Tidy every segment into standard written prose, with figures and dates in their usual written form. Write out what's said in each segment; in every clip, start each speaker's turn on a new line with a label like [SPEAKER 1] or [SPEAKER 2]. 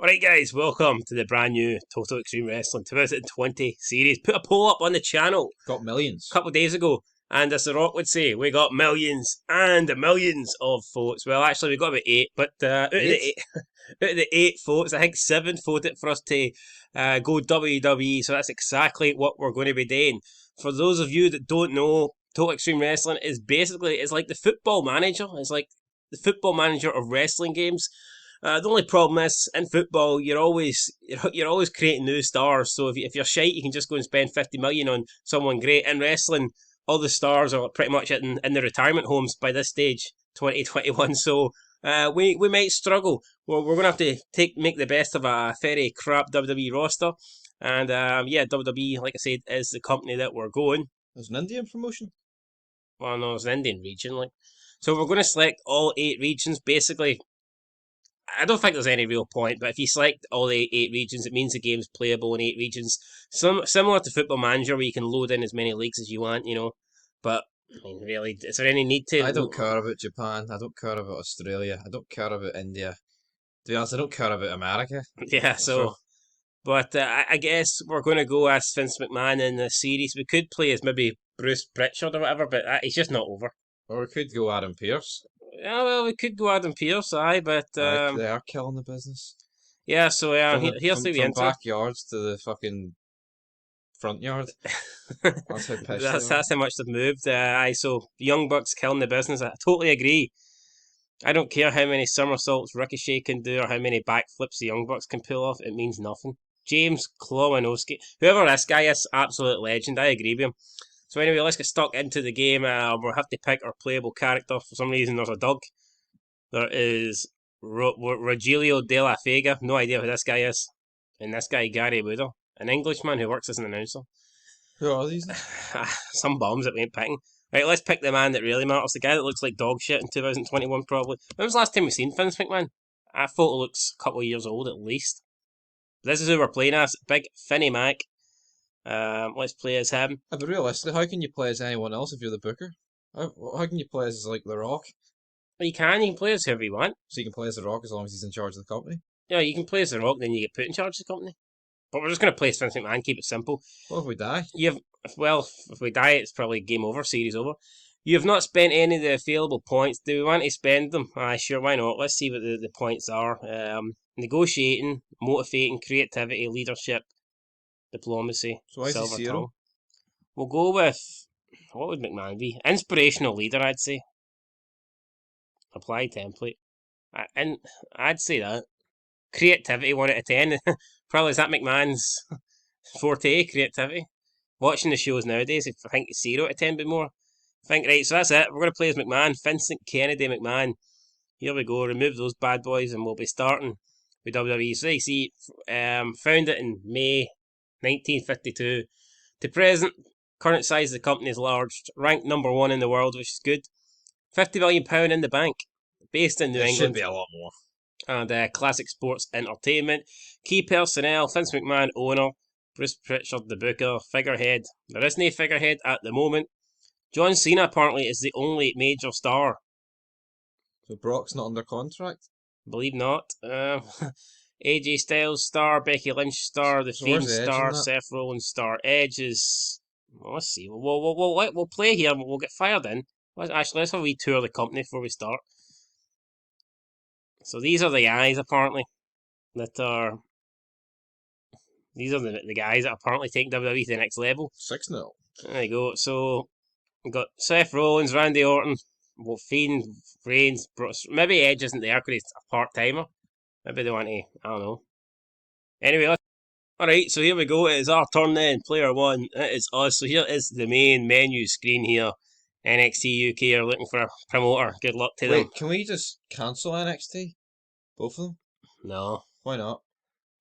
[SPEAKER 1] Alright guys, welcome to the brand new Total Extreme Wrestling 2020 series. Put a poll up on the channel
[SPEAKER 2] Got millions.
[SPEAKER 1] a couple of days ago, and as The Rock would say, we got millions and millions of votes. Well, actually we got about 8, but out of the 8 votes, I think 7 voted for us to go WWE, so that's exactly what we're going to be doing. For those of you that don't know, Total Extreme Wrestling is it's like the football manager. It's like the football manager of wrestling games. The only problem is in football you're always creating new stars. So if you're shite, you can just go and spend 50 million on someone great. In wrestling, all the stars are pretty much in the retirement homes by this stage, 2021. So we might struggle. We're going to have to make the best of a very crap WWE roster. And WWE, like I said, is the company that we're going.
[SPEAKER 2] There's an Indian promotion.
[SPEAKER 1] Well, no, it's an Indian region, like. So we're going to select all 8 regions. Basically, I don't think there's any real point, but if you select all the 8 regions, it means the game's playable in 8 regions. Similar to Football Manager, where you can load in as many leagues as you want, But, I mean, really, is there any need to?
[SPEAKER 2] I don't care about Japan. I don't care about Australia. I don't care about India. To be honest, I don't care about America.
[SPEAKER 1] Yeah, so. But I guess we're going to go as Vince McMahon in the series. We could play as maybe Bruce Pritchard or whatever, but he's just not over.
[SPEAKER 2] Or we could go Adam Pearce.
[SPEAKER 1] Yeah, well, we could go Adam Pearce, but
[SPEAKER 2] They are killing the business.
[SPEAKER 1] Yeah, so here's the
[SPEAKER 2] from backyards to the fucking front yard. That's how pissed
[SPEAKER 1] that's how much they've moved. So Young Bucks killing the business. I totally agree. I don't care how many somersaults Ricochet can do or how many backflips the Young Bucks can pull off. It means nothing. James Klowanowski, whoever this guy is, absolute legend. I agree with him. So anyway, let's get stuck into the game. We'll have to pick our playable character. For some reason, there's a dog. There is Rogelio De La Vega. No idea who this guy is. And this guy, Gary Wooder, an Englishman who works as an announcer.
[SPEAKER 2] Who are these?
[SPEAKER 1] Some bums that we ain't picking. Right, let's pick the man that really matters. The guy that looks like dog shit in 2021, probably. When was the last time we seen Vince McMahon? I thought he looks a couple of years old at least. This is who we're playing as. Big Finny Mac. Let's play as him.
[SPEAKER 2] But realistically, how can you play as anyone else if you're the booker? How can you play as like The Rock?
[SPEAKER 1] Well, you can play as whoever you want.
[SPEAKER 2] So you can play as The Rock as long as he's in charge of the company?
[SPEAKER 1] Yeah, you can play as The Rock, then you get put in charge of the company. But we're just going to play as Vince McMahon, keep it simple.
[SPEAKER 2] What if we die?
[SPEAKER 1] If we die, it's probably game over, series over. You have not spent any of the available points. Do we want to spend them? Sure, why not? Let's see what the points are. Negotiating, motivating, creativity, leadership, diplomacy,
[SPEAKER 2] so
[SPEAKER 1] silver tongue. We'll go with, what would McMahon be? Inspirational leader, I'd say. Apply template. And I'd say that. Creativity, 1 out of 10. Probably is that McMahon's forte, creativity. Watching the shows nowadays, I think 0 out of 10 would be more. Right, so that's it. We're going to play as McMahon, Vincent Kennedy McMahon. Here we go, remove those bad boys and we'll be starting with WWE. So you see, founded in May 1952. To present, current size of the company is large, ranked number 1 in the world, which is good. £50 million in the bank, based in New England.
[SPEAKER 2] Should be a lot more.
[SPEAKER 1] And Classic Sports Entertainment. Key personnel, Vince McMahon, owner. Bruce Pritchard, the booker. Figurehead. There is no figurehead at the moment. John Cena apparently is the only major star.
[SPEAKER 2] So Brock's not under contract?
[SPEAKER 1] Believe not. AJ Styles star, Becky Lynch star, The Fiend star, Seth Rollins star. Edge is... Well, let's see. We'll play here and we'll get fired in. Let's have a wee tour of the company before we start. So these are the guys apparently that are... These are the guys that are apparently taking WWE to the next level.
[SPEAKER 2] 6-0.
[SPEAKER 1] There you go. So we've got Seth Rollins, Randy Orton, Fiend, Reigns, maybe Edge isn't there because he's a part-timer. Maybe they want to, I don't know. Anyway, alright, so here we go. It is our turn then. Player 1, it is us. So here is the main menu screen here. NXT UK are looking for a promoter. Good luck to them.
[SPEAKER 2] Wait, can we just cancel NXT? Both of them?
[SPEAKER 1] No.
[SPEAKER 2] Why not?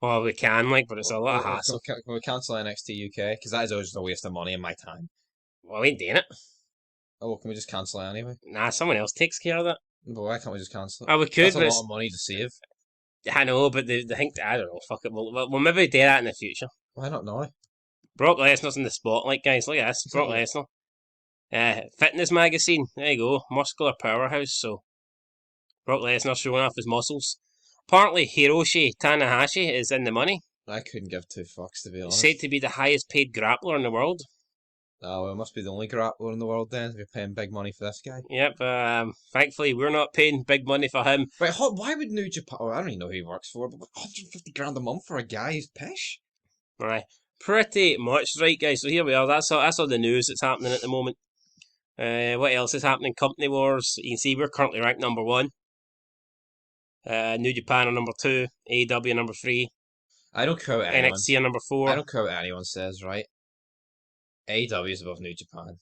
[SPEAKER 1] Well, we can, but it's a lot of hassle.
[SPEAKER 2] Can we cancel NXT UK? Because that is always just a waste of money and my time.
[SPEAKER 1] Well, we ain't doing it.
[SPEAKER 2] Oh, can we just cancel it anyway?
[SPEAKER 1] Nah, someone else takes care of that.
[SPEAKER 2] But why can't we just cancel it?
[SPEAKER 1] Oh, we could.
[SPEAKER 2] That's a lot of money to save.
[SPEAKER 1] I know, but they think, I don't know, fuck it. We'll maybe do that in the future.
[SPEAKER 2] Why not now?
[SPEAKER 1] Brock Lesnar's in the spotlight, guys. Look at this. Brock Lesnar. Fitness magazine. There you go. Muscular powerhouse. So, Brock Lesnar showing off his muscles. Apparently, Hiroshi Tanahashi is in the money.
[SPEAKER 2] I couldn't give two fucks, to be honest.
[SPEAKER 1] Said to be the highest paid grappler in the world.
[SPEAKER 2] Oh, well, it must be the only grappler in the world then, if you're paying big money for this guy.
[SPEAKER 1] Yep, thankfully we're not paying big money for him.
[SPEAKER 2] Right, why would New Japan... Oh, I don't even know who he works for, but 150 grand a month for a guy who's pish?
[SPEAKER 1] Aye, pretty much. Right, guys, so here we are. That's all the news that's happening at the moment. What else is happening? Company Wars. You can see we're currently ranked number 1. New Japan are number 2. AEW number 3.
[SPEAKER 2] I don't care what anyone...
[SPEAKER 1] NXT are number 4.
[SPEAKER 2] I don't care what anyone says, right? AEW is above New Japan.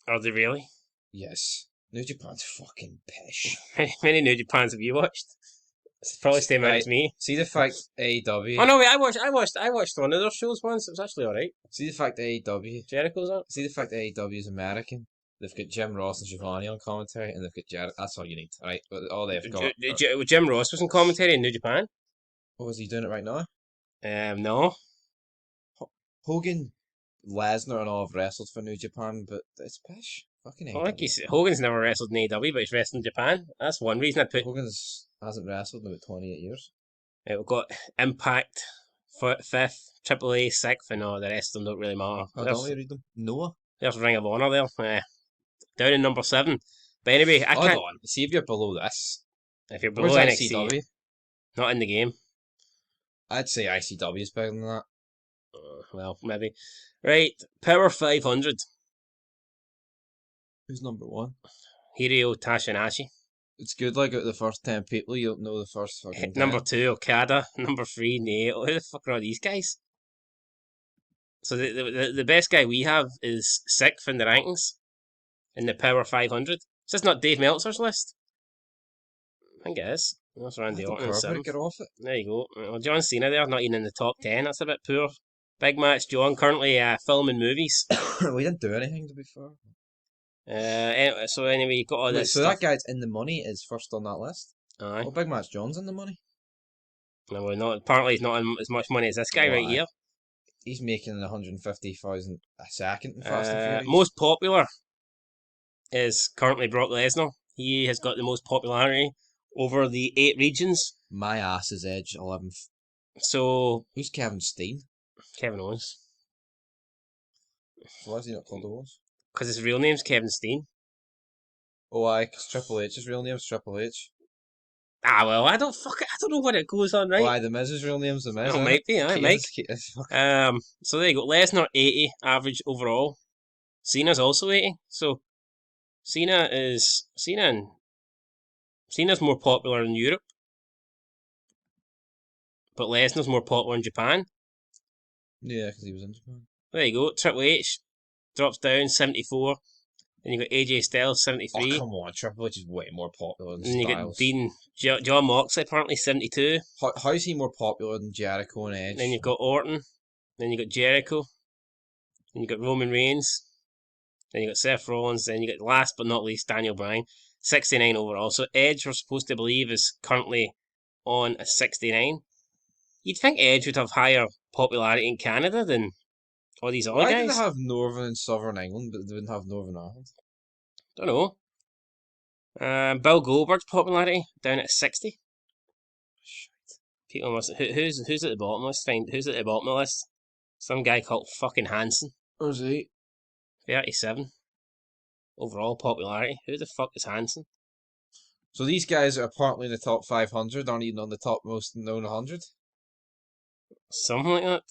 [SPEAKER 1] Are they really?
[SPEAKER 2] Yes. New Japan's fucking pish.
[SPEAKER 1] Many New Japans have you watched? It's probably the same amount as me.
[SPEAKER 2] See the fact AEW...
[SPEAKER 1] Oh no, wait, I watched one of their shows once. It was actually alright.
[SPEAKER 2] See the fact AEW...
[SPEAKER 1] Jericho's on.
[SPEAKER 2] See the fact AEW is American? They've got Jim Ross and Giovanni on commentary, and they've got Jericho. That's all you need, right? But all they've got...
[SPEAKER 1] Jim Ross was in commentary in New Japan.
[SPEAKER 2] Oh, is he doing it right now?
[SPEAKER 1] No.
[SPEAKER 2] Hogan, Lesnar and all have wrestled for New Japan, but it's pish. Fucking AEW.
[SPEAKER 1] I think Hogan's never wrestled in AEW, but he's wrestled in Japan. That's one reason I put...
[SPEAKER 2] Hogan's hasn't wrestled in about 28 years.
[SPEAKER 1] We've got Impact, 5th, AAA, 6th, and all the rest of them don't really matter.
[SPEAKER 2] Oh, don't we read them? Noah?
[SPEAKER 1] There's Ring of Honor there. Down in number 7. But anyway, I can't...
[SPEAKER 2] Hold on. See if you're below this.
[SPEAKER 1] If you're below
[SPEAKER 2] Where's
[SPEAKER 1] NXT,
[SPEAKER 2] ICW?
[SPEAKER 1] not in the game.
[SPEAKER 2] I'd say ICW is better than that.
[SPEAKER 1] Well, maybe. Right, Power 500.
[SPEAKER 2] Who's number 1?
[SPEAKER 1] Hiro Tashinashi.
[SPEAKER 2] It's good, like, out of the first 10 people, you don't know the first fucking 10.
[SPEAKER 1] Number 2, Okada. Number 3, Naito. Who the fuck are all these guys? So the best guy we have is 6th in the rankings. In the Power 500. Is this not Dave Meltzer's list? I think it is. That's Randy Orton.
[SPEAKER 2] Get off it.
[SPEAKER 1] There you go. Well, John Cena there, not even in the top 10. That's a bit poor. Big Match John, currently filming movies.
[SPEAKER 2] We didn't do anything, to be fair.
[SPEAKER 1] So anyway, you got all this
[SPEAKER 2] so
[SPEAKER 1] stuff.
[SPEAKER 2] that guy's in the money is first on that list?
[SPEAKER 1] Aye.
[SPEAKER 2] Well, Big Match John's in the money.
[SPEAKER 1] No, well, not, apparently he's not on as much money as this guy right here.
[SPEAKER 2] He's making 150,000 a second in Fast and Furious.
[SPEAKER 1] Most popular is currently Brock Lesnar. He has got the most popularity over the 8 regions.
[SPEAKER 2] My ass is Edge 11th.
[SPEAKER 1] So
[SPEAKER 2] who's Kevin Steen?
[SPEAKER 1] Kevin Owens.
[SPEAKER 2] Why is he not called Owens?
[SPEAKER 1] Because his real name's Kevin Steen.
[SPEAKER 2] Oh, aye, because Triple H's real name's Triple H.
[SPEAKER 1] Ah, well, I don't know what it goes on, right?
[SPEAKER 2] Why, the Miz's real name's the Miz.
[SPEAKER 1] Oh, might be, aye, Mike. So there you go. Lesnar 80 average overall. Cena's also 80. So Cena's more popular in Europe, but Lesnar's more popular in Japan.
[SPEAKER 2] Yeah, because he was in Japan.
[SPEAKER 1] There you go. Triple H drops down 74. Then you got AJ Styles 73.
[SPEAKER 2] Oh, come on, Triple H is way more popular than
[SPEAKER 1] Then
[SPEAKER 2] Styles.
[SPEAKER 1] you got John Moxley apparently 72.
[SPEAKER 2] How is he more popular than Jericho and Edge?
[SPEAKER 1] Then you've got Orton. Then you got Jericho. Then you got Roman Reigns. Then you got Seth Rollins. Then you got last but not least Daniel Bryan. 69 overall. So Edge, we're supposed to believe, is currently on a 69. You'd think Edge would have higher popularity in Canada than all these other guys.
[SPEAKER 2] Why do they have Northern and Southern England, but they wouldn't have Northern Ireland?
[SPEAKER 1] Don't know. Bill Goldberg's popularity down at 60.
[SPEAKER 2] Shit.
[SPEAKER 1] People must. Who's at the bottom? Let's find who's at the bottom of the list. Some guy called fucking Hanson.
[SPEAKER 2] Where's he?
[SPEAKER 1] 37. Overall popularity. Who the fuck is Hanson?
[SPEAKER 2] So these guys are apparently in the top 500, aren't even on the top most known 100?
[SPEAKER 1] Something like that.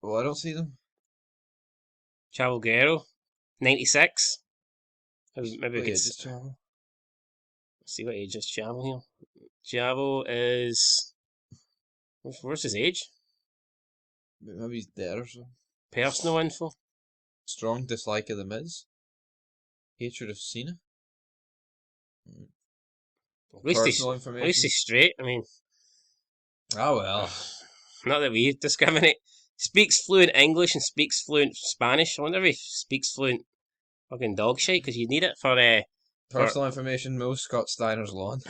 [SPEAKER 2] Well, I don't see them.
[SPEAKER 1] Chavo Guerrero, 96. Maybe we could
[SPEAKER 2] just Chavo.
[SPEAKER 1] See what age is Chavo here. Chavo is. Where's his age?
[SPEAKER 2] Maybe he's dead or something.
[SPEAKER 1] Personal info.
[SPEAKER 2] Strong dislike of the Miz. Hatred of Cena.
[SPEAKER 1] At least he's straight. I mean.
[SPEAKER 2] Oh well.
[SPEAKER 1] Not that we discriminate. Speaks fluent English and speaks fluent Spanish. I wonder if he speaks fluent fucking dog shit, because you need it for
[SPEAKER 2] personal information. Mo Scott Steiner's lawn.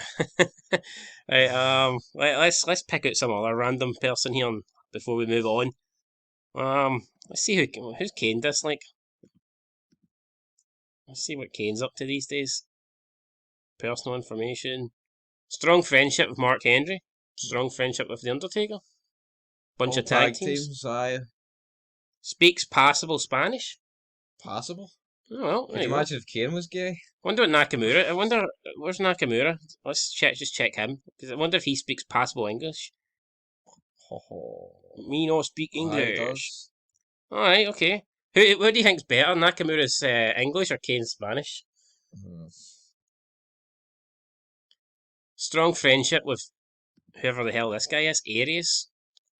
[SPEAKER 1] Right. Let's pick out some other random person here before we move on. Let's see who's Kane dislike. Let's see what Kane's up to these days. Personal information. Strong friendship with Mark Henry. Strong friendship with The Undertaker. Bunch
[SPEAKER 2] All
[SPEAKER 1] of tag
[SPEAKER 2] tag
[SPEAKER 1] teams.
[SPEAKER 2] teams, aye.
[SPEAKER 1] Speaks passable Spanish.
[SPEAKER 2] Possible.
[SPEAKER 1] Oh well,
[SPEAKER 2] Could
[SPEAKER 1] there
[SPEAKER 2] you
[SPEAKER 1] you go.
[SPEAKER 2] imagine if Kane was gay?
[SPEAKER 1] Wonder what Nakamura. I wonder where's Nakamura. Let's just check him because I wonder if he speaks passable English.
[SPEAKER 2] Ho ho.
[SPEAKER 1] Me no speak
[SPEAKER 2] Aye, it
[SPEAKER 1] English.
[SPEAKER 2] does.
[SPEAKER 1] All right, okay. Who do you think's better, Nakamura's English or Kane's Spanish?
[SPEAKER 2] Hmm.
[SPEAKER 1] Strong friendship with whoever the hell this guy is, Aries.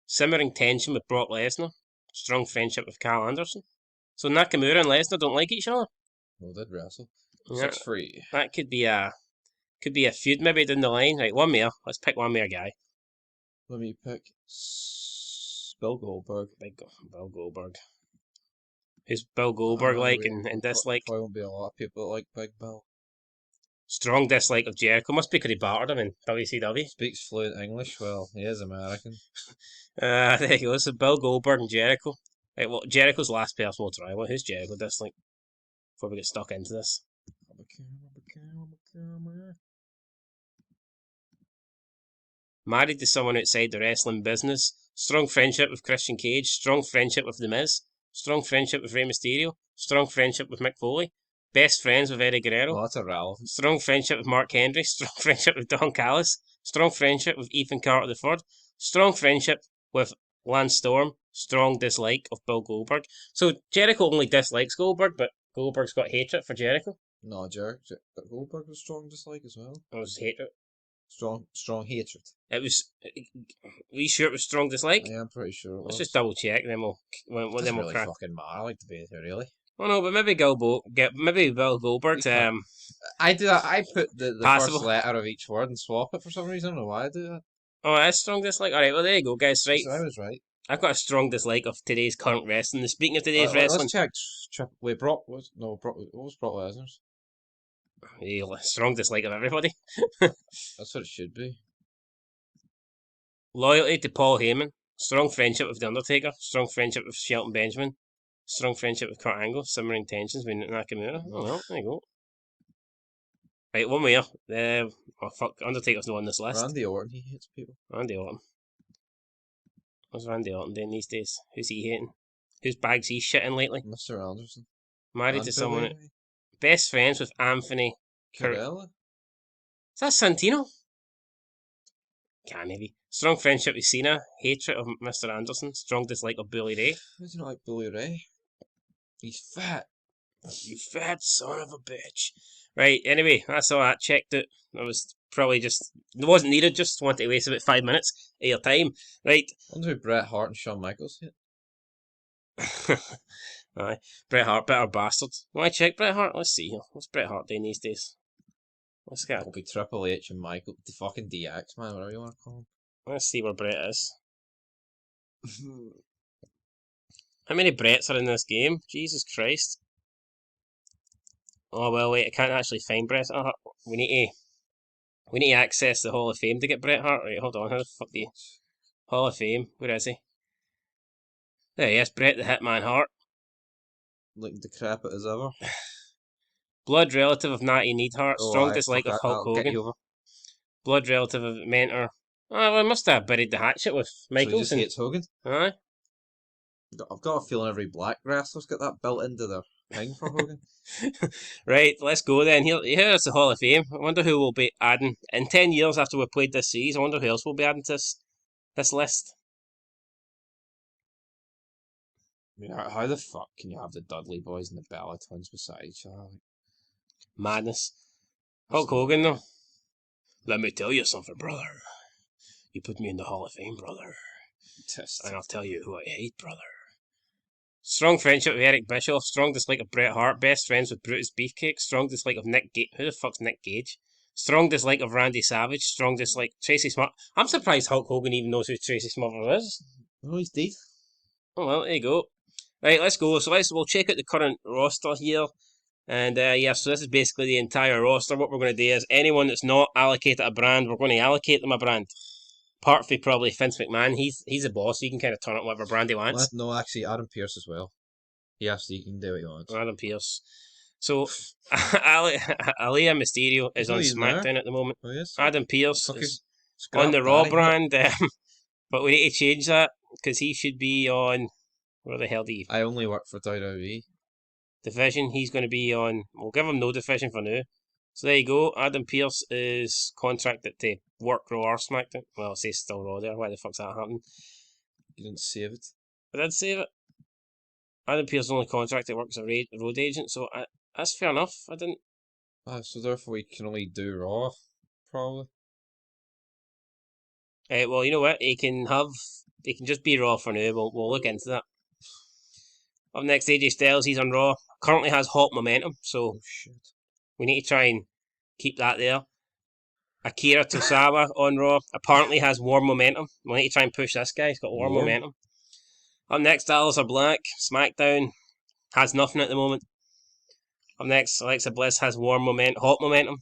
[SPEAKER 1] Simmering tension with Brock Lesnar. Strong friendship with Carl Anderson. So Nakamura and Lesnar don't like each other.
[SPEAKER 2] Well, did wrestle.
[SPEAKER 1] Yeah,
[SPEAKER 2] 6-3.
[SPEAKER 1] that could be a feud maybe down the line. Right, one more. Let's pick one more guy.
[SPEAKER 2] Let me pick Bill Goldberg.
[SPEAKER 1] Bill Goldberg. Who's Bill Goldberg like and dislike?
[SPEAKER 2] Probably won't be a lot of people that like Big Bill.
[SPEAKER 1] Strong dislike of Jericho. Must be because he battered him in WCW.
[SPEAKER 2] Speaks fluent English. Well, he is American.
[SPEAKER 1] There you go. So Bill Goldberg and Jericho. Right, well, Jericho's last personal trial. Who's Jericho dislike? Before we get stuck into this. Married to someone outside the wrestling business. Strong friendship with Christian Cage. Strong friendship with The Miz. Strong friendship with Rey Mysterio. Strong friendship with Mick Foley. Best friends with Eddie Guerrero.
[SPEAKER 2] Well, that's irrelevant.
[SPEAKER 1] Strong friendship with Mark Henry. Strong friendship with Don Callis. Strong friendship with Ethan Carter III. Strong friendship with Lance Storm. Strong dislike of Bill Goldberg. So Jericho only dislikes Goldberg, but Goldberg's got hatred for Jericho.
[SPEAKER 2] No, Goldberg was strong dislike as well.
[SPEAKER 1] It was hatred.
[SPEAKER 2] Strong hatred.
[SPEAKER 1] It was. Are you sure it was strong dislike?
[SPEAKER 2] Yeah, I'm pretty sure it was.
[SPEAKER 1] Let's just double check, then we'll
[SPEAKER 2] really
[SPEAKER 1] crack.
[SPEAKER 2] fucking matter. I like debate here, really.
[SPEAKER 1] Oh no, but maybe Bill Goldberg's
[SPEAKER 2] I do that. I put the
[SPEAKER 1] Passable.
[SPEAKER 2] first letter of each word and swap it for some reason. I don't know why I do that.
[SPEAKER 1] Oh, that's strong dislike. All right, well there you go, guys. Right,
[SPEAKER 2] So I was right.
[SPEAKER 1] I've got a strong dislike of today's current wrestling. And speaking of today's wrestling,
[SPEAKER 2] Let's check. Wait, Brock was no Brock. What was Brock Lesnar's?
[SPEAKER 1] Strong dislike of everybody.
[SPEAKER 2] That's what it should be.
[SPEAKER 1] Loyalty to Paul Heyman. Strong friendship with The Undertaker. Strong friendship with Shelton Benjamin. Strong friendship with Kurt Angle. Simmering tensions with Nakamura. Oh well, there you go. Right, one more. Oh fuck, Undertaker's not on this list.
[SPEAKER 2] Randy Orton, he hates people.
[SPEAKER 1] Randy Orton. What's Randy Orton doing these days? Who's he hating? Whose bags he shitting lately?
[SPEAKER 2] Mr. Anderson.
[SPEAKER 1] Married to someone. Best friends with Anthony
[SPEAKER 2] Carella?
[SPEAKER 1] Is that Santino? Can't maybe. Strong friendship with Cena. Hatred of Mr. Anderson. Strong dislike of Bully Ray.
[SPEAKER 2] Why do you not like Bully Ray? He's fat.
[SPEAKER 1] You fat son of a bitch. Right, anyway, that's all that. Checked it. It was probably just. It wasn't needed, just wanted to waste about 5 minutes of your time. Right.
[SPEAKER 2] I wonder who Bret Hart and Shawn Michaels hit.
[SPEAKER 1] Aye. Bret Hart, better bastard. Why check Bret Hart? Let's see here. What's Bret Hart doing these days? Let's get.
[SPEAKER 2] It'll be Triple H and Michael. The fucking DX, man, whatever you want to call him.
[SPEAKER 1] Let's see where Bret is. How many Bretts are in this game? Jesus Christ. Oh well, wait, I can't actually find Bret Hart. We need to access the Hall of Fame to get Bret Hart. Right, hold on. How the fuck do you... Hall of Fame. Where is he? There he is, Bret the Hitman Hart.
[SPEAKER 2] Looking decrepit as ever.
[SPEAKER 1] Blood relative of Natty Neidhart. Strong dislike of Hulk Hogan. Blood relative of mentor. Oh, well, I must have buried the hatchet with Michaels.
[SPEAKER 2] So he just hates Hogan?
[SPEAKER 1] Aye.
[SPEAKER 2] I've got a feeling every black wrestler's got that built into their thing for Hogan.
[SPEAKER 1] Right, let's go then. Here's the Hall of Fame. I wonder who will be adding in 10 years after we've played this series. I wonder who else will be adding to this list.
[SPEAKER 2] I mean, how the fuck can you have the Dudley Boys and the Bella Twins beside each other?
[SPEAKER 1] Madness. Hulk Hogan, though. Let me tell you something, brother. You put me in the Hall of Fame, brother. And I'll tell you who I hate, brother. Strong friendship with Eric Bischoff. Strong dislike of Bret Hart. Best friends with Brutus Beefcake. Strong dislike of Nick Gage. Who the fuck's Nick Gage? Strong dislike of Randy Savage. Strong dislike Tracy Smothers. I'm surprised Hulk Hogan even knows who Tracy Smothers is.
[SPEAKER 2] Oh, he's dead.
[SPEAKER 1] Oh well, there you go. Right, let's go. So we'll check out the current roster here. And yeah, so this is basically the entire roster. What we're going to do is anyone that's not allocated a brand, we're going to allocate them a brand. Apart from probably Vince McMahon, he's a boss, so he can kind of turn up whatever brand he wants.
[SPEAKER 2] No, actually, Adam Pearce as well. Yes, he can do what he wants.
[SPEAKER 1] Adam Pearce. So, Aliyah Mysterio is
[SPEAKER 2] He's
[SPEAKER 1] on
[SPEAKER 2] not even there.
[SPEAKER 1] SmackDown at the moment.
[SPEAKER 2] Oh yes.
[SPEAKER 1] Adam Pearce
[SPEAKER 2] Fucking
[SPEAKER 1] is
[SPEAKER 2] scrap
[SPEAKER 1] on the Raw
[SPEAKER 2] daddy.
[SPEAKER 1] brand, but we need to change that because he should be on. Where the hell do you?
[SPEAKER 2] I only work for WWE.
[SPEAKER 1] Division. He's going to be on. We'll give him no division for now. So there you go. Adam Pearce is contracted to work Raw or SmackDown. Well, it says still Raw there. Why the fuck's that happening?
[SPEAKER 2] You didn't save it.
[SPEAKER 1] I did save it. Adam Pearce only contracted works as a road agent, so that's fair enough. I didn't.
[SPEAKER 2] So therefore we can only do Raw, probably.
[SPEAKER 1] Well, you know what? He can just be Raw for now. We'll look into that. Up next, AJ Styles. He's on Raw. Currently has hot momentum, so
[SPEAKER 2] Oh shit.
[SPEAKER 1] we need to try and keep that there. Akira Tozawa on Raw apparently has warm momentum. We need to try and push this guy. He's got warm momentum. Up next, Aleister Black. SmackDown has nothing at the moment. Up next, Alexa Bliss has hot momentum.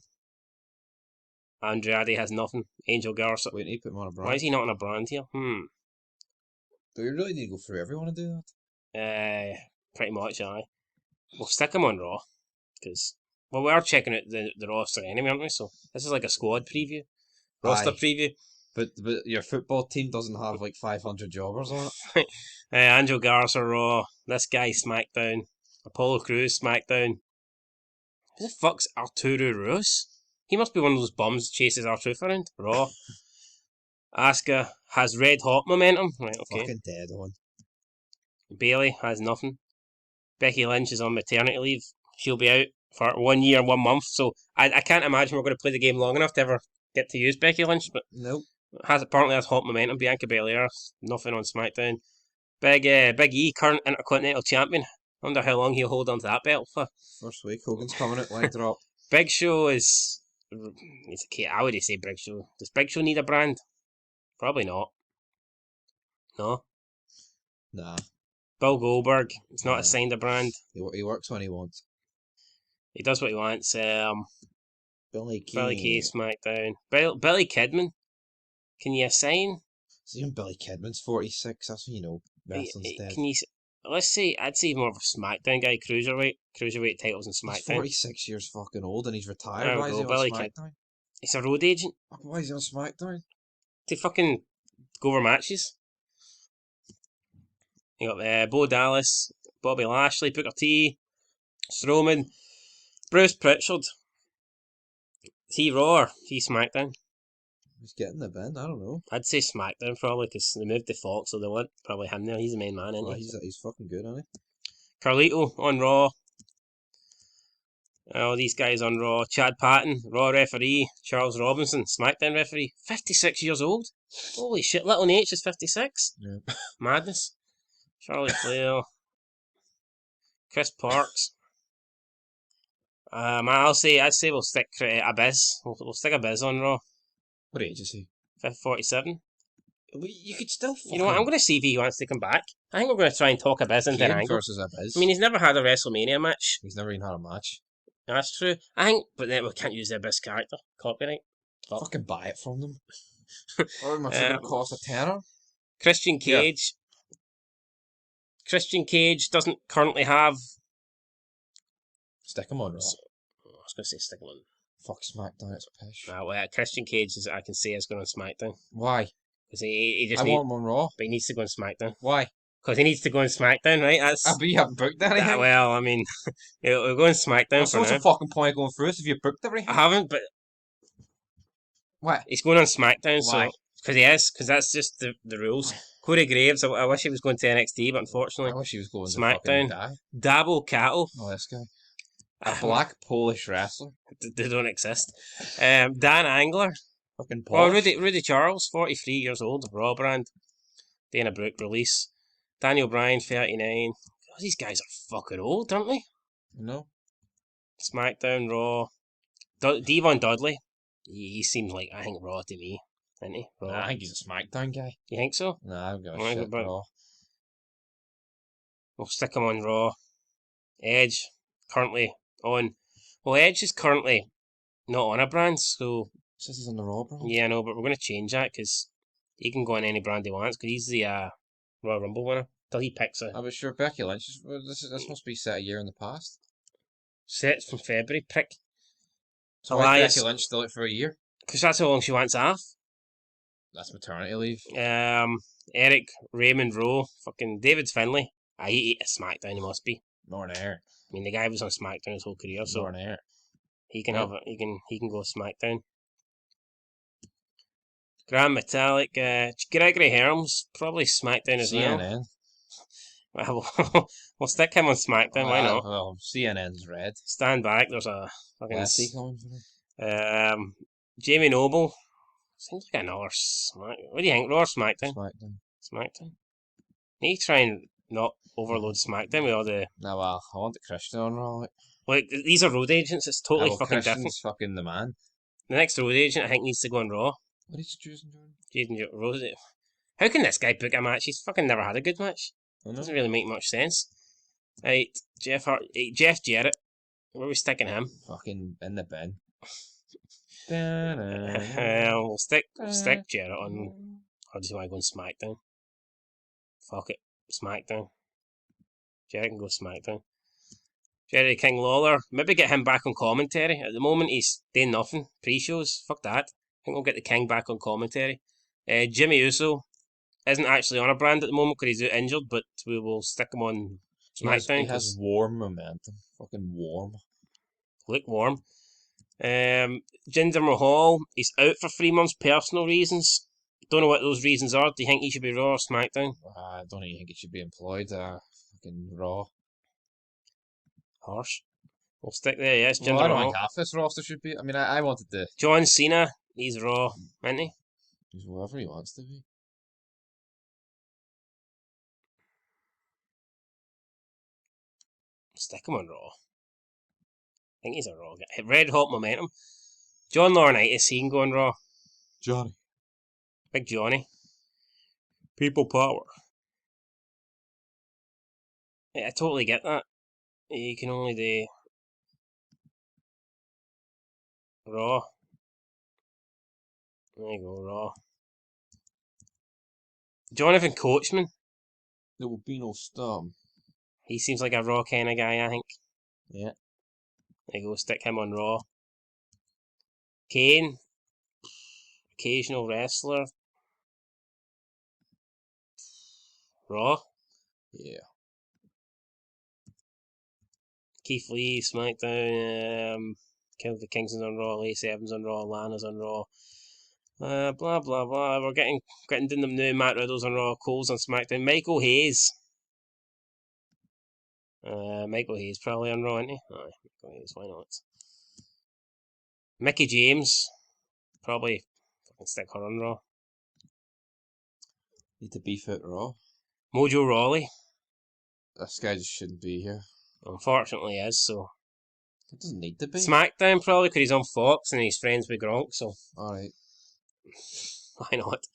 [SPEAKER 1] Andrade has nothing. Angel Garza.
[SPEAKER 2] Wait, he put him on a brand.
[SPEAKER 1] Why is he not on a brand here?
[SPEAKER 2] Do we really need to go through everyone and do
[SPEAKER 1] that? Pretty much, aye. We'll stick him on Raw. Because, well, we are checking out the roster anyway, aren't we? So, this is like a squad preview. Roster preview.
[SPEAKER 2] But your football team doesn't have like 500 jobbers on it.
[SPEAKER 1] Angel Garza Raw. This guy SmackDown. Apollo Crews SmackDown. Who the fuck's Arturo Ruas? He must be one of those bums that chases R-Truth around. Raw. Asuka has red hot momentum. Right, okay.
[SPEAKER 2] Fucking dead on.
[SPEAKER 1] Bailey has nothing. Becky Lynch is on maternity leave. She'll be out for 1 year and 1 month. So I can't imagine we're going to play the game long enough to ever get to use Becky Lynch. But
[SPEAKER 2] nope.
[SPEAKER 1] Apparently has hot momentum. Bianca Belair, nothing on SmackDown. Big E, current Intercontinental Champion. Wonder how long he'll hold on to that belt for.
[SPEAKER 2] First week, Hogan's coming out, leg drop.
[SPEAKER 1] Big Show is... It's okay, I would say Big Show. Does Big Show need a brand? Probably not. No?
[SPEAKER 2] Nah.
[SPEAKER 1] Bill Goldberg, it's not assigned a brand.
[SPEAKER 2] He works when he wants.
[SPEAKER 1] He does what he wants.
[SPEAKER 2] Billy
[SPEAKER 1] Kay SmackDown. Billy Kidman. Can you assign?
[SPEAKER 2] So even Billy Kidman's 46. That's when you know wrestling's dead.
[SPEAKER 1] Can you? Let's say I'd say more of a SmackDown guy. Cruiserweight titles in SmackDown.
[SPEAKER 2] He's 46 years fucking old and he's retired. Why is he on
[SPEAKER 1] Billy
[SPEAKER 2] SmackDown?
[SPEAKER 1] He's a road agent.
[SPEAKER 2] Why is he on SmackDown?
[SPEAKER 1] To fucking go over matches. You got Bo Dallas, Bobby Lashley, Booker T, Strowman, Bruce Pritchard. Is he Raw or is he SmackDown?
[SPEAKER 2] He's getting the bin, I don't know.
[SPEAKER 1] I'd say SmackDown probably because they moved to Fox, so they want probably him there. He's the main man, isn't he?
[SPEAKER 2] He's fucking good, isn't he?
[SPEAKER 1] Carlito on Raw. All these guys on Raw. Chad Patton, Raw referee. Charles Robinson, SmackDown referee. 56 years old. Holy shit, Little Nate is 56.
[SPEAKER 2] Yeah.
[SPEAKER 1] Madness. Charlie Flair. Chris Parks. I'd say we'll stick Abyss. We'll stick Abyss on Raw.
[SPEAKER 2] What age is he?
[SPEAKER 1] 47.
[SPEAKER 2] You could still
[SPEAKER 1] You know what, I'm going to see if he wants to come back. I think we're going to try and talk Abyss into an angle.
[SPEAKER 2] Versus Abyss.
[SPEAKER 1] I mean, he's never had a WrestleMania match.
[SPEAKER 2] He's never even had a match.
[SPEAKER 1] That's true. I think, but then we can't use the Abyss character. Copyright.
[SPEAKER 2] Fucking buy it from them. How much is it going to cost? a tenner?
[SPEAKER 1] Christian Cage. Yeah. Christian Cage doesn't currently have...
[SPEAKER 2] Stick him on Raw.
[SPEAKER 1] I was going to say stick him on.
[SPEAKER 2] Fuck SmackDown, it's pish.
[SPEAKER 1] Well, Christian Cage, I can say, is going on SmackDown.
[SPEAKER 2] Why?
[SPEAKER 1] Because he just
[SPEAKER 2] want him on Raw.
[SPEAKER 1] But he needs to go on SmackDown.
[SPEAKER 2] Why?
[SPEAKER 1] Because he needs to go on SmackDown, right?
[SPEAKER 2] But you haven't booked anything.
[SPEAKER 1] Well, I mean, we'll go on SmackDown for now.
[SPEAKER 2] What's the fucking point going through this if you booked everything?
[SPEAKER 1] I haven't, but...
[SPEAKER 2] What?
[SPEAKER 1] He's going on SmackDown,
[SPEAKER 2] Why?
[SPEAKER 1] so... Because he is, because that's just the rules. Corey Graves, I wish he was going to NXT, but unfortunately...
[SPEAKER 2] I wish he was going
[SPEAKER 1] SmackDown.
[SPEAKER 2] to fucking
[SPEAKER 1] Dabo Cattle.
[SPEAKER 2] Oh, this guy. A black Polish wrestler.
[SPEAKER 1] They don't exist. Dan Angler.
[SPEAKER 2] Fucking Polish.
[SPEAKER 1] Well, Rudy Charles, 43 years old, Raw brand. Dana Brooke release. Daniel Bryan, 39. Oh, these guys are fucking old, aren't they?
[SPEAKER 2] No.
[SPEAKER 1] SmackDown, Raw. Devon Dudley. He seems like, I think, Raw to me. Isn't he? Raw.
[SPEAKER 2] Nah, I think he's a SmackDown guy.
[SPEAKER 1] You think so?
[SPEAKER 2] Nah, I've got a shit Raw.
[SPEAKER 1] We'll stick him on Raw. Edge, currently on... Well, Edge is currently not on a brand, so...
[SPEAKER 2] Says he's on the Raw brand?
[SPEAKER 1] Yeah, I know, but we're going to change that, because he can go on any brand he wants, because he's the Royal Rumble winner. Till he picks a...
[SPEAKER 2] I was sure Becky Lynch, this must be set a year in the past.
[SPEAKER 1] Sets from February, prick.
[SPEAKER 2] So why Becky
[SPEAKER 1] Elias,
[SPEAKER 2] Lynch still out for a year?
[SPEAKER 1] because that's how long she wants off.
[SPEAKER 2] That's maternity leave.
[SPEAKER 1] Eric Raymond Rowe, fucking David Finlay. He a SmackDown, he must be.
[SPEAKER 2] Northern Air.
[SPEAKER 1] I mean, the guy was on SmackDown his whole career, so
[SPEAKER 2] Northern Air.
[SPEAKER 1] he can
[SPEAKER 2] Yep.
[SPEAKER 1] have it. He can go SmackDown. Grand Metallic, Gregory Helms, probably SmackDown as
[SPEAKER 2] CNN.
[SPEAKER 1] well. We'll stick him on SmackDown, why not?
[SPEAKER 2] Well, CNN's red.
[SPEAKER 1] Stand back, there's a fucking...
[SPEAKER 2] Lefty coming for him.
[SPEAKER 1] Jamie Noble. Seems like another Smack... What do you think, Raw or SmackDown?
[SPEAKER 2] SmackDown.
[SPEAKER 1] SmackDown. Need to try and not overload SmackDown with all the...
[SPEAKER 2] No, well, I want the Christian on Raw.
[SPEAKER 1] Like, these are road agents, it's totally fucking
[SPEAKER 2] Christian's
[SPEAKER 1] different.
[SPEAKER 2] fucking the man.
[SPEAKER 1] The next road agent, I think, needs to go on Raw.
[SPEAKER 2] What is choosing, Jordan?
[SPEAKER 1] Jason Rose. How can this guy book a match? He's fucking never had a good match. Doesn't really make much sense. Right, Jeff Jarrett. Where are we sticking him?
[SPEAKER 2] Fucking in the bin.
[SPEAKER 1] We'll stick Jarrett on. Or does he want to go on SmackDown? Fuck it, SmackDown. Jarrett can go SmackDown. Jerry King Lawler, maybe get him back on commentary. At the moment, he's doing nothing. Pre-shows, fuck that. I think we'll get the King back on commentary. Jimmy Uso isn't actually on a brand at the moment because he's injured, but we will stick him on SmackDown.
[SPEAKER 2] He has warm momentum. Fucking warm.
[SPEAKER 1] Lukewarm. Jinder Mahal, he's out for 3 months, personal reasons. Don't know what those reasons are. Do you think he should be Raw or SmackDown?
[SPEAKER 2] I don't even think he should be employed. Fucking Raw.
[SPEAKER 1] Harsh. We'll stick there, yes.
[SPEAKER 2] Well, I don't think half this roster should be. I mean, I wanted to...
[SPEAKER 1] John Cena, he's Raw, isn't he?
[SPEAKER 2] He's whoever he wants to be.
[SPEAKER 1] Stick him on Raw. I think he's a Raw guy. Red Hot Momentum. John Laurinaitis, he can go on Raw.
[SPEAKER 2] Johnny.
[SPEAKER 1] Big Johnny. People power. Yeah, I totally get that. You can only do Raw. There you go, Raw. Jonathan Coachman.
[SPEAKER 2] There will be no storm.
[SPEAKER 1] He seems like a Raw kind of guy, I think.
[SPEAKER 2] Yeah.
[SPEAKER 1] There you go, stick him on Raw. Kane. Occasional wrestler. Raw.
[SPEAKER 2] Yeah.
[SPEAKER 1] Keith Lee, SmackDown. Kofi Kingston's on Raw. Lacey Evans on Raw. Lana's on Raw. Blah blah blah. We're getting down them now. Matt Riddle's on Raw. Cole's on SmackDown. Michael Hayes. Michael Hayes probably on Raw, isn't he? Aye, Michael Hayes. Why not? Mickey James. Probably fucking stick her on Raw.
[SPEAKER 2] Need to beef out Raw.
[SPEAKER 1] Mojo Rawley.
[SPEAKER 2] This guy just shouldn't be here.
[SPEAKER 1] Unfortunately, is so.
[SPEAKER 2] It doesn't need to be.
[SPEAKER 1] SmackDown probably because he's on Fox and he's friends with Gronk. So.
[SPEAKER 2] Alright.
[SPEAKER 1] Why not?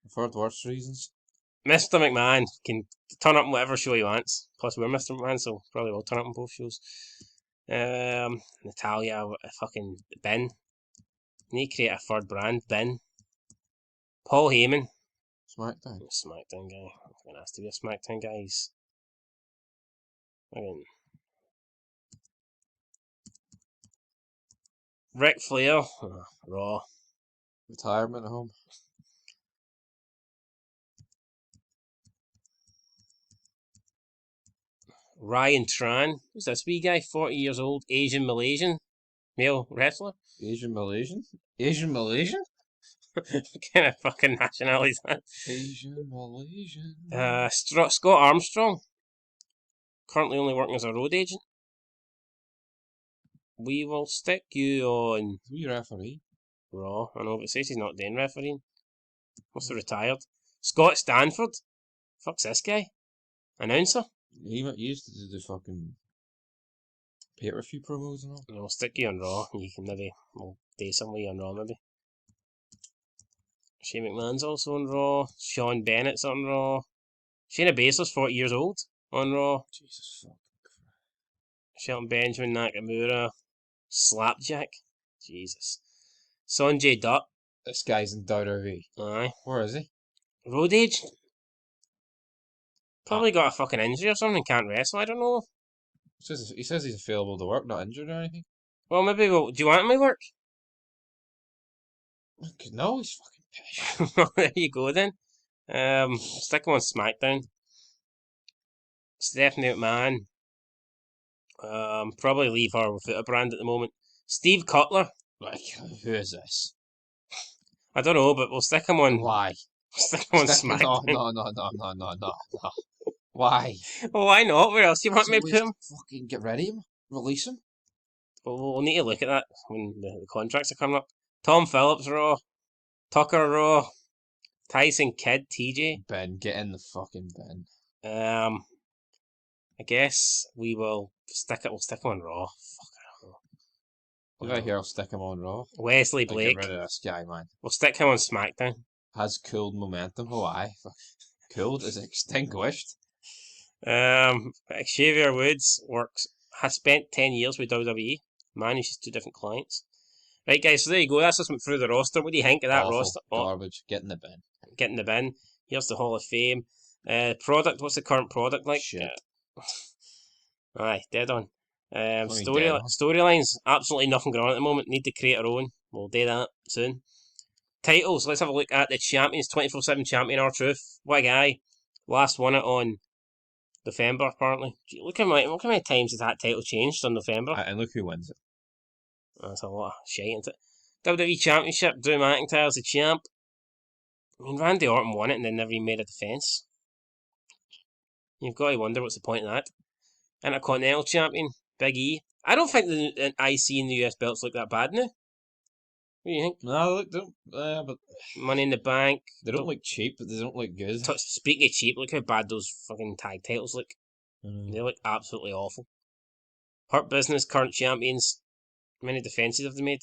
[SPEAKER 2] For worse reasons.
[SPEAKER 1] Mr. McMahon can turn up in whatever show he wants. Plus, we're Mr. McMahon, so probably will turn up in both shows. Natalia, a fucking Ben. Need to create a third brand, Ben. Paul Heyman.
[SPEAKER 2] SmackDown.
[SPEAKER 1] SmackDown guy. Fucking has to be a SmackDown guy. He's fucking Ric Flair. Raw.
[SPEAKER 2] Retirement home.
[SPEAKER 1] Ryan Tran. Who's this wee guy? 40 years old. Asian Malaysian. Male wrestler.
[SPEAKER 2] Asian Malaysian? Asian Malaysian?
[SPEAKER 1] What kind of fucking nationality is that?
[SPEAKER 2] Asian Malaysian.
[SPEAKER 1] Scott Armstrong. Currently only working as a road agent. We will stick you on
[SPEAKER 2] We referee.
[SPEAKER 1] Raw. I know, but it says he's not doing refereeing. Must have retired. Scott Stanford. Fuck's this guy? Announcer?
[SPEAKER 2] He used to do the fucking pay-per-view promos and all.
[SPEAKER 1] We'll stick you on Raw. You can maybe we'll do some way on Raw maybe. Shane McMahon's also on Raw. Sean Bennett's on Raw. Shayna Baszler's 40 years old on Raw.
[SPEAKER 2] Jesus fucking Christ.
[SPEAKER 1] Shelton Benjamin, Nakamura, Slapjack. Jesus. Sonjay Dutt.
[SPEAKER 2] This guy's in WWE.
[SPEAKER 1] Aye.
[SPEAKER 2] Where is he?
[SPEAKER 1] Road agent. Probably got a fucking injury or something, can't wrestle, I don't know.
[SPEAKER 2] He says he's available to work, not injured or anything.
[SPEAKER 1] Well, maybe do you want him to work?
[SPEAKER 2] No, he's fucking pish.
[SPEAKER 1] There you go then. Stick him on SmackDown. Stephanie McMahon. Probably leave her without a brand at the moment. Steve Cutler.
[SPEAKER 2] Like, who is this?
[SPEAKER 1] I don't know, but we'll stick him on.
[SPEAKER 2] Why?
[SPEAKER 1] Stick him on SmackDown.
[SPEAKER 2] No. Why?
[SPEAKER 1] Well, why not? Where else do you want me to put him?
[SPEAKER 2] Fucking get rid of him. Release him.
[SPEAKER 1] We'll need to look at that when the contracts are coming up. Tom Phillips Raw. Tucker Raw. Tyson Kidd TJ.
[SPEAKER 2] Ben, get in the fucking bin.
[SPEAKER 1] I guess we'll stick him on Raw.
[SPEAKER 2] If I hear, I'll stick him on Raw.
[SPEAKER 1] Wesley Blake.
[SPEAKER 2] Get rid of this guy, man.
[SPEAKER 1] We'll stick him on SmackDown.
[SPEAKER 2] Has cooled momentum. Oh, aye. Cooled is extinguished.
[SPEAKER 1] Xavier Woods has spent 10 years with WWE, manages 2 different clients. Right, guys, so there you go. That's just went through the roster. What do you think of that roster?
[SPEAKER 2] Garbage. Get in the bin.
[SPEAKER 1] Get in the bin. Here's the Hall of Fame. Product. What's the current product like?
[SPEAKER 2] Shit.
[SPEAKER 1] Aye, dead on. Storylines. Absolutely nothing going on at the moment. Need to create our own. We'll do that soon. Titles. Let's have a look at the champions. 24/7 champion R-Truth. What a guy. Last won it on November, apparently. Gee, look how many times has that title changed on November.
[SPEAKER 2] And look who wins it.
[SPEAKER 1] That's a lot of shite, isn't it? WWE Championship, Drew McIntyre's the champ. I mean, Randy Orton won it and then never even made a defence. You've got to wonder what's the point of that. Intercontinental Champion, Big E. I don't think the IC and the US belts look that bad now. What do you think?
[SPEAKER 2] No, they don't, but
[SPEAKER 1] Money in the Bank.
[SPEAKER 2] They don't look cheap, but they don't look good.
[SPEAKER 1] Speaking of cheap, look how bad those fucking tag titles look. They look absolutely awful. Hurt Business, current champions. How many defences have they made?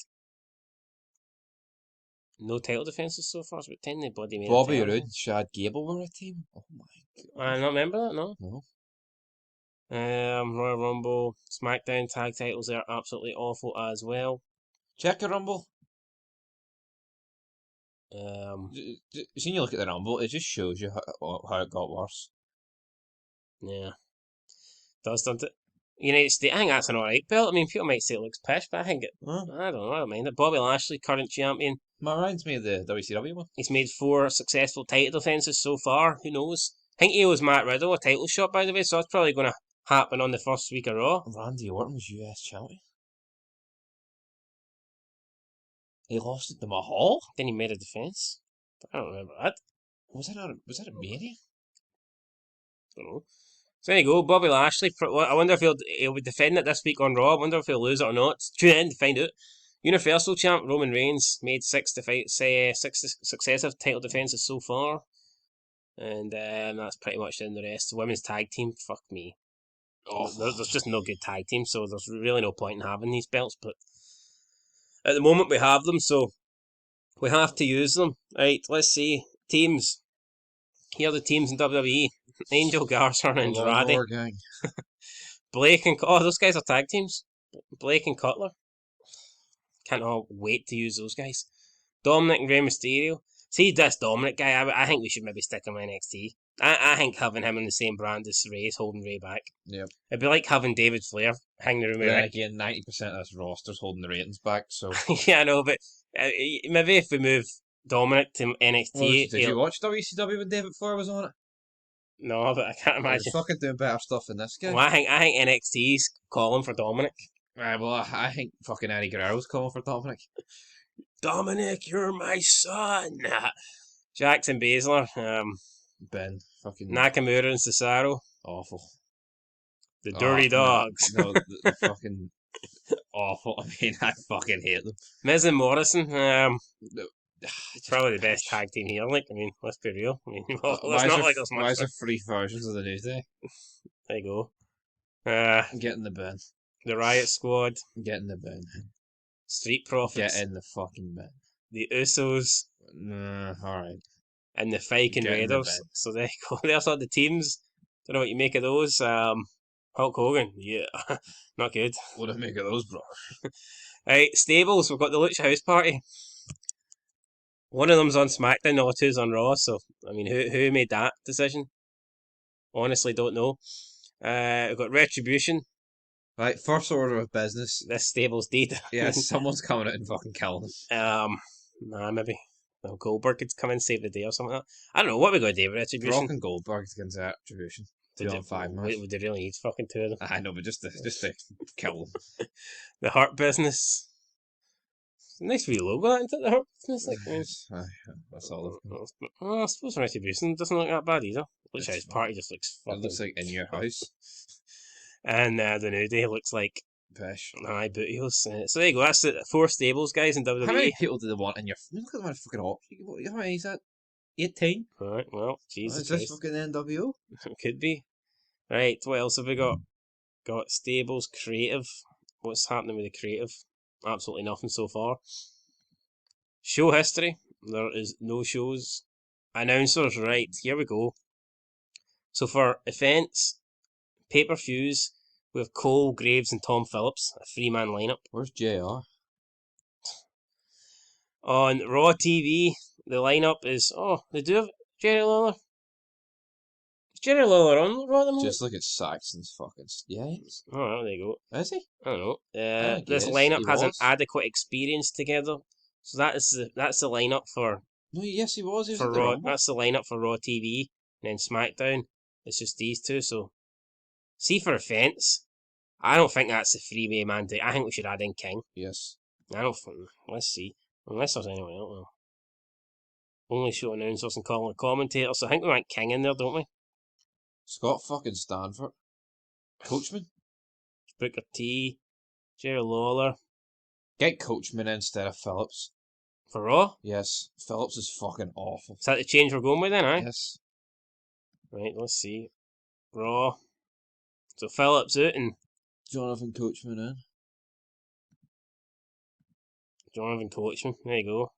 [SPEAKER 1] No title defences so far. It's about 10 they bloody made.
[SPEAKER 2] Bobby Roode and Chad Gable were a team. Oh my god.
[SPEAKER 1] I not remember that, no.
[SPEAKER 2] No.
[SPEAKER 1] Royal Rumble, SmackDown tag titles are absolutely awful as well.
[SPEAKER 2] Check the Rumble.
[SPEAKER 1] See,
[SPEAKER 2] you look at the Rumble, it just shows you how it got worse.
[SPEAKER 1] Yeah. Does, doesn't it? United States, I think that's an alright belt. I mean, people might say it looks pish, but I think I don't know, I don't mind it. Bobby Lashley, current champion.
[SPEAKER 2] Reminds me of the WCW one.
[SPEAKER 1] He's made 4 successful title defences so far. Who knows? I think he owes Matt Riddle a title shot, by the way, so that's probably going to happen on the first week of Raw.
[SPEAKER 2] Randy Orton was US champion. He lost it to Mahal?
[SPEAKER 1] Then he made a defence. I don't remember that.
[SPEAKER 2] Was that a Mania?
[SPEAKER 1] I don't know. So there you go, Bobby Lashley. I wonder if he'll be defending it this week on Raw. I wonder if he'll lose it or not. Tune in to find out. Universal Champ Roman Reigns made 6 successive title defences so far. And that's pretty much in the rest. The women's tag team, fuck me. There's just no good tag team, so there's really no point in having these belts. But at the moment we have them, so we have to use them. Right, let's see. Teams. Here are the teams in WWE. Angel Garza and Andrade. Blake and... Oh, those guys are tag teams. Blake and Cutler. Can't all wait to use those guys. Dominic and Rey Mysterio. See, this Dominic guy, I think we should maybe stick him in NXT. I think having him in the same brand as Ray is holding Ray back.
[SPEAKER 2] Yep.
[SPEAKER 1] It'd be like having David Flair hanging the room with Rick.
[SPEAKER 2] Again, 90% of this roster's holding the ratings back, so...
[SPEAKER 1] Yeah, I know, but maybe if we move Dominic to NXT...
[SPEAKER 2] Well, did you watch WCW when David Flair was on it?
[SPEAKER 1] No, but I can't imagine.
[SPEAKER 2] He's fucking doing better stuff than this guy.
[SPEAKER 1] Well, I think NXT's calling for Dominic.
[SPEAKER 2] Well, I think fucking Eddie Guerrero's calling for Dominic.
[SPEAKER 1] Dominic, you're my son. Jackson Baszler.
[SPEAKER 2] Ben. Fucking...
[SPEAKER 1] Nakamura and Cesaro.
[SPEAKER 2] Awful.
[SPEAKER 1] The Dirty Dogs.
[SPEAKER 2] No, the fucking... awful. I mean, I fucking hate them.
[SPEAKER 1] Miz and Morrison. Probably the best tag team here. Like, I mean, let's be real. I mean,
[SPEAKER 2] why is there 3 versions of the New Day?
[SPEAKER 1] There you go.
[SPEAKER 2] Get in the bin.
[SPEAKER 1] The Riot Squad.
[SPEAKER 2] Get in the bin.
[SPEAKER 1] Street Profits.
[SPEAKER 2] Get in the fucking bin.
[SPEAKER 1] The Usos.
[SPEAKER 2] Alright.
[SPEAKER 1] And the Viking Raiders. So there you go. There's all the teams. Don't know what you make of those. Hulk Hogan. Yeah. Not good.
[SPEAKER 2] What do I make of those, bro?
[SPEAKER 1] Right, stables. We've got the Lucha House Party. One of them's on SmackDown, the other two's on Raw, so, I mean, who made that decision? Honestly, don't know. We've got Retribution.
[SPEAKER 2] Right, first order of business.
[SPEAKER 1] This stable's dead.
[SPEAKER 2] Yeah, someone's coming out and fucking killing them.
[SPEAKER 1] Nah, maybe. Well, Goldberg could come and save the day or something like that. I don't know what we got to do with Retribution.
[SPEAKER 2] Brock and Goldberg against Retribution. 2-on-5 match.
[SPEAKER 1] Would they really need fucking two of them?
[SPEAKER 2] I know, but just to kill them.
[SPEAKER 1] The Hurt Business. It's a nice wee logo, isn't it? The Hurt Business.
[SPEAKER 2] That's all.
[SPEAKER 1] I suppose Retribution doesn't look that bad either. Which
[SPEAKER 2] It's
[SPEAKER 1] his
[SPEAKER 2] fine.
[SPEAKER 1] party just looks fucking.
[SPEAKER 2] It looks like in your house.
[SPEAKER 1] And the New Day looks like
[SPEAKER 2] Pish.
[SPEAKER 1] booty heels. So there you go. That's it. 4 stables, guys, in WWE.
[SPEAKER 2] How many people do they want in your? Look at the amount of fucking options. How many is that? 18.
[SPEAKER 1] Right. Well, Jesus
[SPEAKER 2] Is
[SPEAKER 1] Christ.
[SPEAKER 2] this fucking NWO?
[SPEAKER 1] Could be. Right. What else have we got? Got stables, creative. What's happening with the creative? Absolutely nothing so far. Show history. There is no shows. Announcers. Right. Here we go. So for events, pay-per-views, we have Cole, Graves, and Tom Phillips, a 3-man lineup.
[SPEAKER 2] Where's JR?
[SPEAKER 1] On Raw TV, the lineup is they do have Jerry Lawler. Is Jerry Lawler on Raw at the moment?
[SPEAKER 2] Just look at Saxon's fucking. Yeah.
[SPEAKER 1] Oh, there you go.
[SPEAKER 2] Is he?
[SPEAKER 1] I don't know.
[SPEAKER 2] I
[SPEAKER 1] This
[SPEAKER 2] guess
[SPEAKER 1] lineup
[SPEAKER 2] he
[SPEAKER 1] has an
[SPEAKER 2] was.
[SPEAKER 1] adequate experience together. So that's the lineup for
[SPEAKER 2] No, yes, he was. He was
[SPEAKER 1] for
[SPEAKER 2] at the
[SPEAKER 1] Raw.
[SPEAKER 2] Rumble.
[SPEAKER 1] That's the lineup for Raw TV, and then SmackDown. It's just these two. So, see for offence, I don't think that's the 3-way man. I think we should add in King.
[SPEAKER 2] Yes.
[SPEAKER 1] I don't think. Let's see. Unless there's anyone else. Well, only show announcers and commentators. So I think we want King in there, don't we?
[SPEAKER 2] Scott fucking Stanford. Coachman.
[SPEAKER 1] Booker T, Jerry Lawler.
[SPEAKER 2] Get Coachman instead of Phillips.
[SPEAKER 1] For Raw?
[SPEAKER 2] Yes. Phillips is fucking awful.
[SPEAKER 1] Is that the change we're going with then, eh?
[SPEAKER 2] Yes.
[SPEAKER 1] Right, let's see. Raw. So Phillips out and
[SPEAKER 2] Jonathan Coachman in.
[SPEAKER 1] Jonathan Coachman. There you go.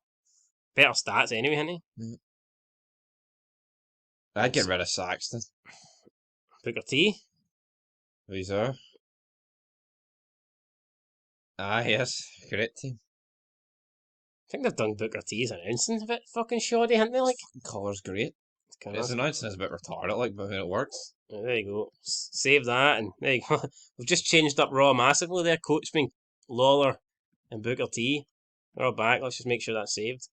[SPEAKER 1] Better stats anyway, hasn't he?
[SPEAKER 2] I'd get rid of Saxton.
[SPEAKER 1] Booker T.
[SPEAKER 2] He's there. Ah, yes. Great team.
[SPEAKER 1] I think they've done Booker T's announcing a bit fucking shoddy, haven't they? Like,
[SPEAKER 2] Color's great.
[SPEAKER 1] kind
[SPEAKER 2] His announcing is a bit retarded, like, but it works.
[SPEAKER 1] there you go. Save that, and there you go. We've just changed up Raw massively there. Coachman, Lawler, and Booker T. They're all back. Let's just make sure that's saved.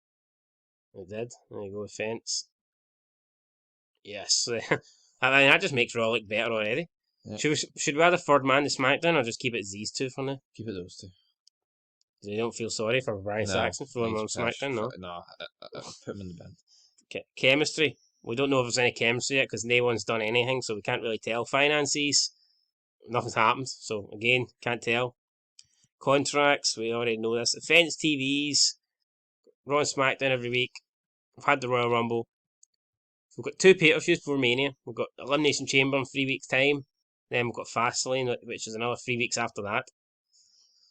[SPEAKER 1] It did. There you go. Offense. Yes. I mean, that just makes Raw look better already.
[SPEAKER 2] Yeah.
[SPEAKER 1] Should we add a third man to SmackDown, or just keep it these two for now?
[SPEAKER 2] Keep it those two.
[SPEAKER 1] You don't feel sorry for Brian Saxon throwing him on SmackDown, no?
[SPEAKER 2] No, put him in the bin.
[SPEAKER 1] Chemistry. We don't know if there's any chemistry yet because no one's done anything, so we can't really tell. Finances. Nothing's happened, so again, can't tell. Contracts. We already know this. Events, TVs. Raw and SmackDown every week. We've had the Royal Rumble. We've got 2 pay-per-views before Mania. We've got Elimination Chamber in 3 weeks' time. Then we've got Fastlane, which is another 3 weeks after that.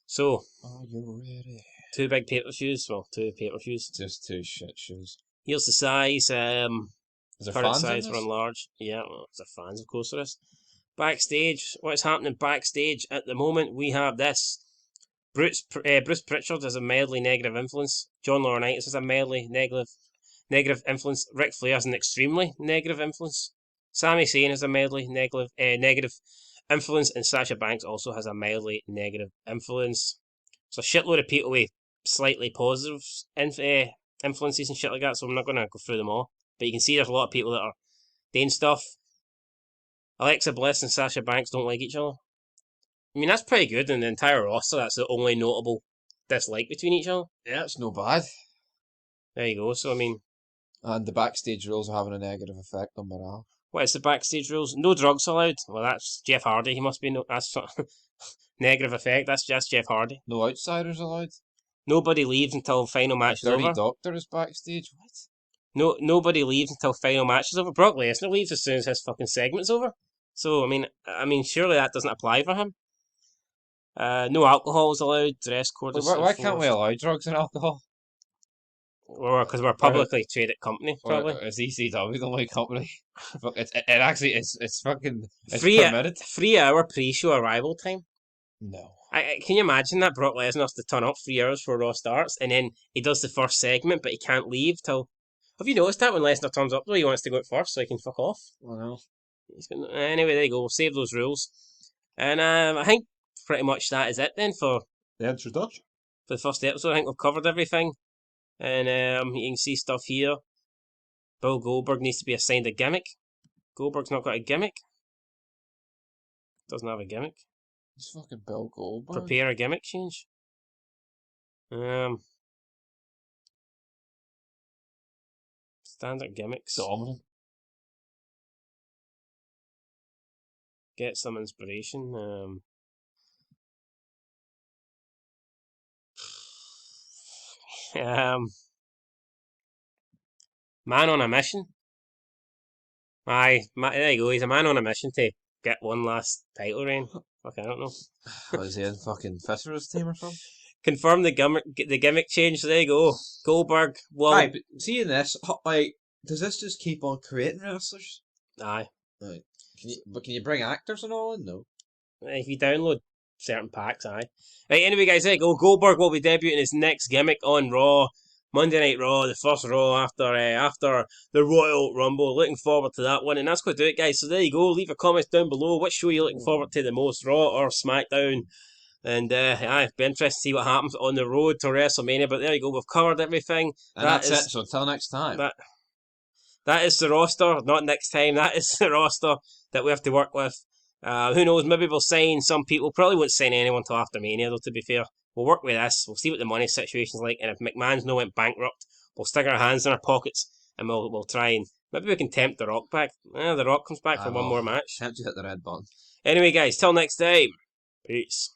[SPEAKER 1] So,
[SPEAKER 2] are you ready?
[SPEAKER 1] 2 big pay-per-views. Well, 2 pay-per-views.
[SPEAKER 2] Just 2 shit shows.
[SPEAKER 1] Here's the size.
[SPEAKER 2] Is there
[SPEAKER 1] Current
[SPEAKER 2] fans
[SPEAKER 1] size
[SPEAKER 2] in
[SPEAKER 1] for
[SPEAKER 2] this?
[SPEAKER 1] enlarged. Yeah, well, it's a fans, of course, there is. Backstage. What's happening backstage at the moment? We have this. Bruce Pritchard has a mildly negative influence. John Laurinaitis has a mildly negative influence. Ric Flair has an extremely negative influence. Sami Zayn has a mildly negative influence, and Sasha Banks also has a mildly negative influence. So a shitload of people with slightly positive influences and shit like that, so I'm not going to go through them all. But you can see there's a lot of people that are doing stuff. Alexa Bliss and Sasha Banks don't like each other. I mean, that's pretty good in the entire roster. That's the only notable dislike between each other.
[SPEAKER 2] Yeah, it's no bad.
[SPEAKER 1] There you go. So, I mean...
[SPEAKER 2] And the backstage rules are having a negative effect on morale.
[SPEAKER 1] What is the backstage rules? No drugs allowed. Well, that's Jeff Hardy. He must be... that's negative effect. That's just Jeff Hardy.
[SPEAKER 2] No outsiders allowed.
[SPEAKER 1] Nobody leaves until the final match is
[SPEAKER 2] Dirty
[SPEAKER 1] over.
[SPEAKER 2] Doctor is backstage. What?
[SPEAKER 1] Nobody leaves until final match is over. Brock Lesnar leaves as soon as his fucking segment's over. So, I mean, surely that doesn't apply for him. No alcohol is allowed. Dress code is
[SPEAKER 2] Why can't we allow drugs and alcohol?
[SPEAKER 1] Or because we're a publicly traded company, probably.
[SPEAKER 2] Or is ECW the only company? It's fucking it's permitted.
[SPEAKER 1] 3 hour pre-show arrival time.
[SPEAKER 2] No.
[SPEAKER 1] Can you imagine that Brock Lesnar has to turn up 3 hours before Raw starts, and then he does the first segment, but he can't leave till. Have you noticed that when Lesnar turns up though, he wants to go out first so he can fuck off?
[SPEAKER 2] I know.
[SPEAKER 1] Anyway, there you go. We'll save those rules, and I think pretty much that is it then for
[SPEAKER 2] The introduction.
[SPEAKER 1] the first episode. I think we've covered everything. And you can see stuff here. Bill Goldberg needs to be assigned a gimmick. Goldberg's not got a gimmick. Doesn't have a gimmick.
[SPEAKER 2] It's fucking Bill Goldberg.
[SPEAKER 1] Prepare a gimmick change. Standard gimmicks.
[SPEAKER 2] Dominant.
[SPEAKER 1] Get some inspiration. Man on a mission. There you go. He's a man on a mission to get one last title reign. Fuck, I don't know.
[SPEAKER 2] Was he in fucking Fisher's team or something?
[SPEAKER 1] Confirm the gimmick change. So there you go. Goldberg. Well,
[SPEAKER 2] Right, but seeing this, like, does this just keep on creating wrestlers?
[SPEAKER 1] aye.
[SPEAKER 2] Right. Can you bring actors and all in? No.
[SPEAKER 1] If you download certain packs, aye. Right. Anyway, guys, there you go. Goldberg will be debuting his next gimmick on Raw. Monday Night Raw, the first Raw after the Royal Rumble. Looking forward to that one, and that's going to do it, guys. So there you go. Leave your comments down below. Which show are you looking forward to the most, Raw or SmackDown? And be interested to see what happens on the road to WrestleMania. But there you go. We've covered everything.
[SPEAKER 2] And that's it. So until next time.
[SPEAKER 1] That is the roster. Not next time. That is the roster that we have to work with. Who knows? Maybe we'll sign some people. Probably won't sign anyone till after Mania, though. To be fair. We'll work with this. We'll see what the money situation's like, and if McMahon's no went bankrupt, we'll stick our hands in our pockets and we'll try and maybe we can tempt The Rock back. The Rock comes back for one more match.
[SPEAKER 2] Tempt you hit the red button.
[SPEAKER 1] Anyway, guys, till next time. Peace.